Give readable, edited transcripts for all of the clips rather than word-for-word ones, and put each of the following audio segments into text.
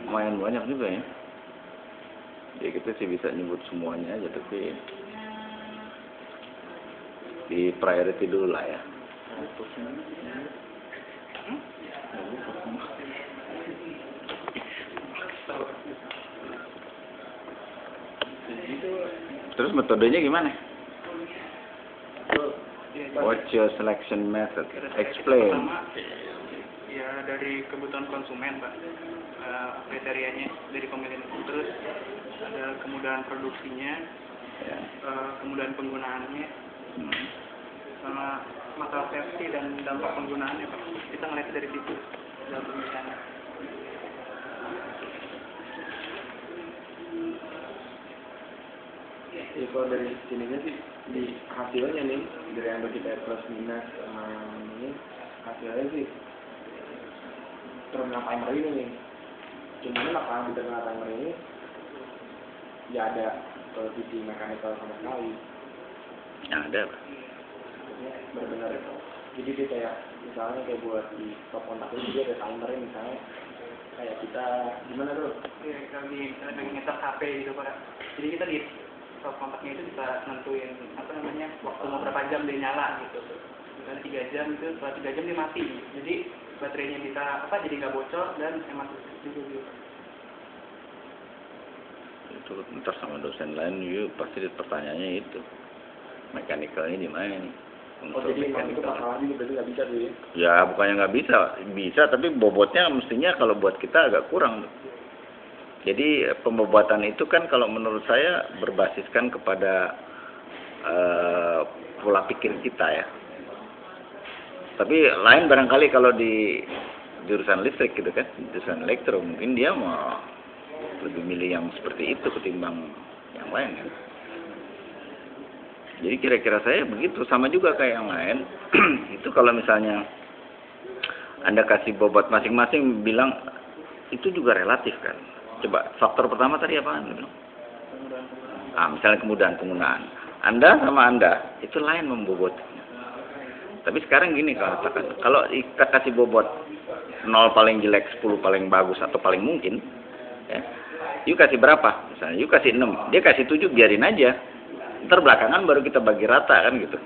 Lumayan banyak juga ya. Ya kita sih bisa nyebut semuanya aja, tapi di priority dulu lah ya. Terus metodenya gimana? What's your selection method? Explain. Ya dari kebutuhan konsumen, Pak. Kriterianya dari pemilihan itu, terus ada kemudahan produksinya, Ya. kemudahan penggunaannya, sama masalah safety dan dampak penggunaannya, Pak. Kita ngeliat dari situ dalam pemilihannya. Ya kalau dari sininya sih di hasilnya nih dari yang kita plus minus ini hasilnya sih terminal timer ini nih. Cuman apa di terminal timer ini ya ada sisi mekanikal sama sekali. Ada, Pak. Benar-benar jadi dia kayak misalnya kayak buat di stop kontak ini dia ada timernya misalnya kayak kita gimana tuh? Iya, misalnya lagi nyetak HP gitu, Pak. Jadi kita di stop kontaknya itu bisa nentuin waktu mau berapa jam dia nyala gitu. Misalnya 3 jam itu, setelah 3 jam dia mati. Jadi baterainya bisa jadi nggak bocor dan hemat juga gitu. Itu ntar sama dosen lain juga pasti pertanyaannya itu. Mekanikalnya di mana nih? Jadi emang itu masalah juga berarti nggak bisa tuh ya? Ya bukannya nggak bisa, bisa tapi bobotnya mestinya kalau buat kita agak kurang. Jadi pembobotan itu kan kalau menurut saya berbasiskan kepada pola pikir kita ya. Tapi lain barangkali kalau di jurusan listrik gitu kan, jurusan elektro mungkin dia mau lebih milih yang seperti itu ketimbang yang lain kan. Jadi kira-kira saya begitu, sama juga kayak yang lain. Itu kalau misalnya Anda kasih bobot masing-masing bilang itu juga relatif kan. Coba faktor pertama tadi apaan? Misalnya kemudahan penggunaan. Anda sama Anda itu lain membobotnya. Tapi sekarang gini kalau katakan, kalau kita kasih bobot 0 paling jelek, 10 paling bagus atau paling mungkin, ya, you kasih berapa? Misalnya you kasih 6, dia kasih 7, biarin aja. Ntar belakangan baru kita bagi rata kan gitu.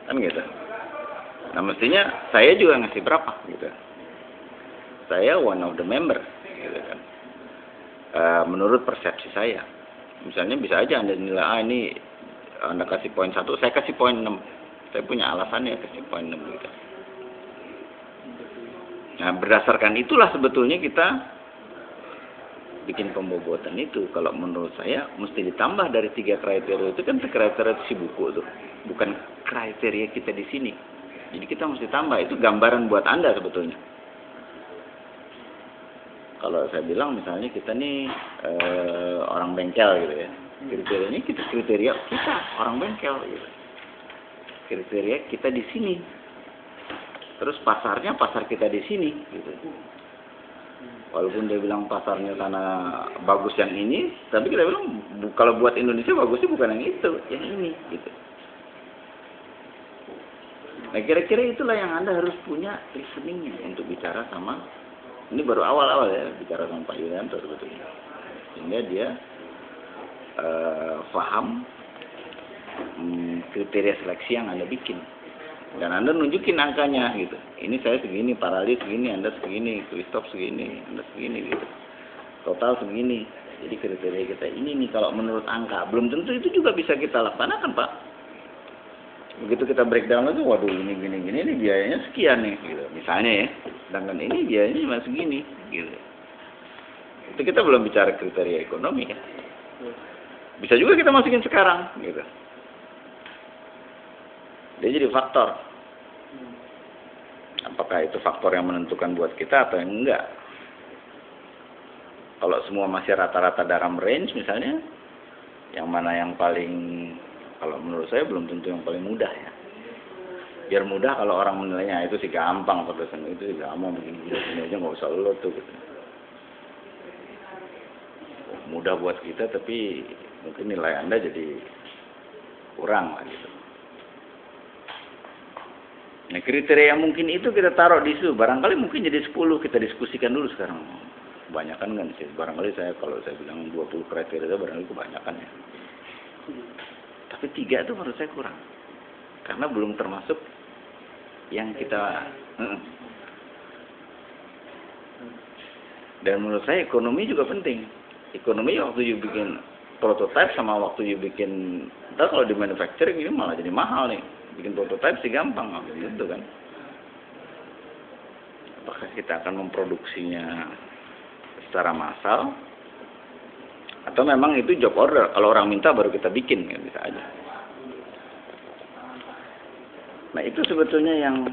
Kan gitu. Nah mestinya saya juga ngasih berapa gitu. Saya one of the member gitu kan. Menurut persepsi saya. Misalnya bisa aja Anda nilai ini Anda kasih poin 1, saya kasih poin 6. Saya punya alasannya kasih poin 6 gitu. Nah berdasarkan itulah sebetulnya kita bikin pembobotan itu. Kalau menurut saya mesti ditambah dari 3 kriteria itu kan kriteria si buku tuh, bukan kriteria kita di sini. Jadi kita mesti tambah, itu gambaran buat Anda sebetulnya. Kalau saya bilang misalnya kita nih orang bengkel gitu ya, kriterianya kita kriteria kita orang bengkel gitu. Kriteria kita di sini. Terus pasarnya pasar kita di sini gitu. Walaupun dia bilang pasarnya sana bagus yang ini, tapi kita bilang kalau buat Indonesia bagusnya bukan yang itu, yang ini gitu. Nah kira-kira itulah yang Anda harus punya listeningnya untuk bicara sama, ini baru awal-awal ya, bicara sama Pak Yulianto sebetulnya. Sehingga dia paham kriteria seleksi yang Anda bikin. Dan Anda nunjukin angkanya gitu. Ini saya segini, parali segini, Anda segini, Christoph segini, Anda segini gitu. Total segini. Jadi kriteria kita ini nih kalau menurut angka. Belum tentu itu juga bisa kita laksanakan, Pak. Begitu kita breakdown lagi, waduh ini biayanya sekian nih gitu. Misalnya ya, sedangkan ini biayanya cuma segini gitu. Itu kita belum bicara kriteria ekonomi kan. Bisa juga kita masukin sekarang gitu. Dia jadi faktor. Apakah itu faktor yang menentukan buat kita atau yang enggak? Kalau semua masih rata-rata dalam range misalnya, yang mana yang paling, kalau menurut saya belum tentu yang paling mudah ya. Biar mudah kalau orang menilainya itu sih gampang, atau dosen itu sih gampang, begini aja nggak usah lo tuh. Gitu. Mudah buat kita tapi mungkin nilai Anda jadi kurang lah gitu. Nah, kriteria yang mungkin itu kita taruh di situ. Barangkali mungkin jadi 10, kita diskusikan dulu sekarang. Kebanyakan kan sih. Barangkali kalau saya bilang 20 kriteria itu barangkali kebanyakan ya. Tapi 3 itu menurut saya kurang. Karena belum termasuk yang kita... Dan menurut saya ekonomi juga penting. Ekonomi waktu you bikin prototype sama waktu you bikin... Ntar kalau di manufacturing ini malah jadi mahal nih. Bikin prototype sih gampang, gitu kan. Apakah kita akan memproduksinya secara massal? Atau memang itu job order, kalau orang minta baru kita bikin, kan bisa aja. Nah itu sebetulnya yang